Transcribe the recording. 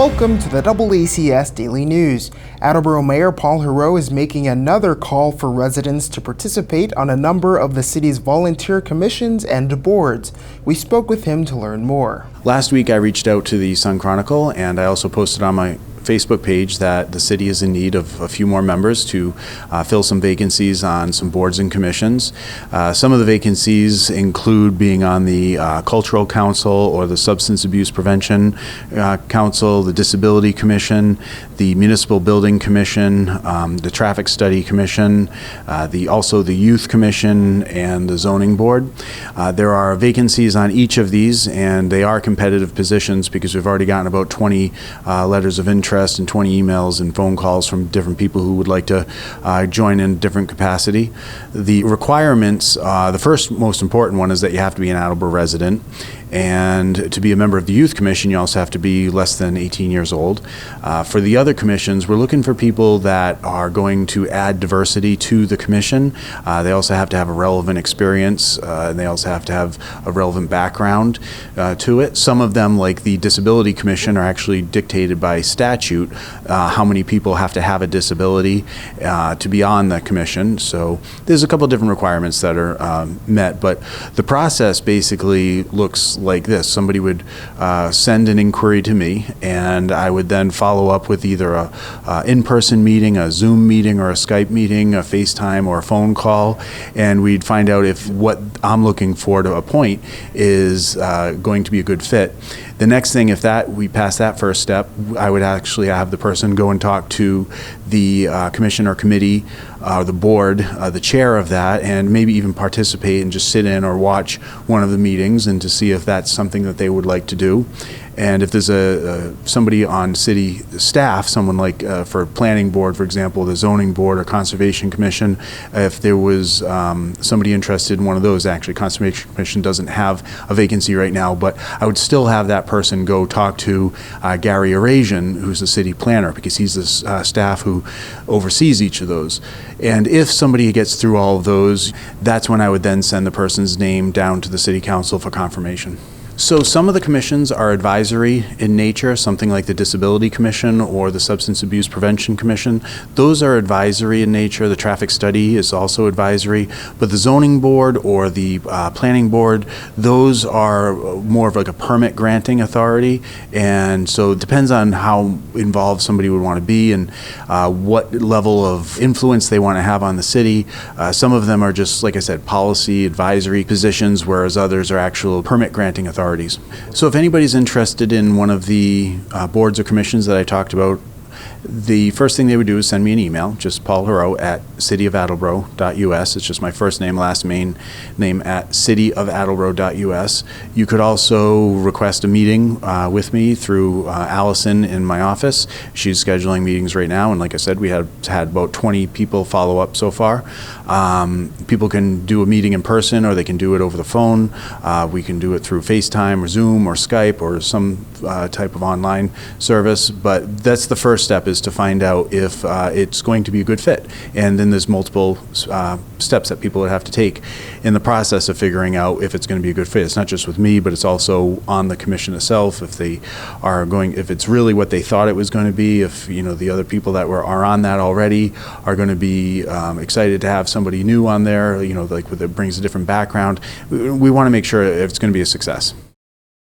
Welcome to the DoubleACS Daily News. Attleboro Mayor Paul Heroux is making another call for residents to participate on a number of the city's volunteer commissions and boards. We spoke with him to learn more. Last week I reached out to the Sun Chronicle, and I also posted on my Facebook page that the city is in need of a few more members to fill some vacancies on some boards and commissions. Some of the vacancies include being on the Cultural Council or the Substance Abuse Prevention Council, the Disability Commission, the Municipal Building Commission, the Traffic Study Commission, also the Youth Commission, and the Zoning Board. There are vacancies on each of these, and they are competitive positions because we've already gotten about 20 letters of interest and 20 emails and phone calls from different people who would like to join in different capacity. The requirements, the first most important one is that you have to be an Attleboro resident, and to be a member of the Youth Commission you also have to be less than 18 years old. For the other commissions, we're looking for people that are going to add diversity to the commission. They also have to have a relevant experience, and they also have to have a relevant background to it. Some of them, like the Disability Commission, are actually dictated by statute how many people have to have a disability to be on the commission. So there's a couple different requirements that are met, but the process basically looks like this. Somebody would send an inquiry to me, and I would then follow up with either a in-person meeting, a Zoom meeting, or a Skype meeting, a FaceTime, or a phone call, and we'd find out if what I'm looking for to appoint is going to be a good fit. The next thing, if we pass that first step, I would actually have the person go and talk to the commission or committee, the board, the chair of that, and maybe even participate and just sit in or watch one of the meetings and to see if that's something that they would like to do. And if there's somebody on city staff, someone like for planning board, for example, the zoning board or conservation commission, if there was somebody interested in one of those, actually conservation commission doesn't have a vacancy right now, but I would still have that person go talk to Gary Erasian, who's the city planner, because he's the staff who oversees each of those. And if somebody gets through all of those, that's when I would then send the person's name down to the city council for confirmation. So some of the commissions are advisory in nature, something like the Disability Commission or the Substance Abuse Prevention Commission. Those are advisory in nature. The Traffic Study is also advisory, but the Zoning Board or the Planning Board, those are more of like a permit granting authority, and so it depends on how involved somebody would want to be and what level of influence they want to have on the city. Some of them are just, like I said, policy advisory positions, whereas others are actual permit granting authorities. So if anybody's interested in one of the boards or commissions that I talked about, the first thing they would do is send me an email, just Paul Heroux at cityofattleboro.us. It's just my first name, last name at cityofattleboro.us. You could also request a meeting with me through Allison in my office. She's scheduling meetings right now, and like I said, we have had about 20 people follow up so far. People can do a meeting in person, or they can do it over the phone. We can do it through FaceTime or Zoom or Skype or some type of online service, but that's the first step, is to find out if it's going to be a good fit. And then there's multiple steps that people would have to take in the process of figuring out if it's going to be a good fit. It's not just with me, but it's also on the commission itself. If it's really what they thought it was going to be, if the other people that are on that already are going to be excited to have somebody new on there, like that brings a different background. We want to make sure it's going to be a success.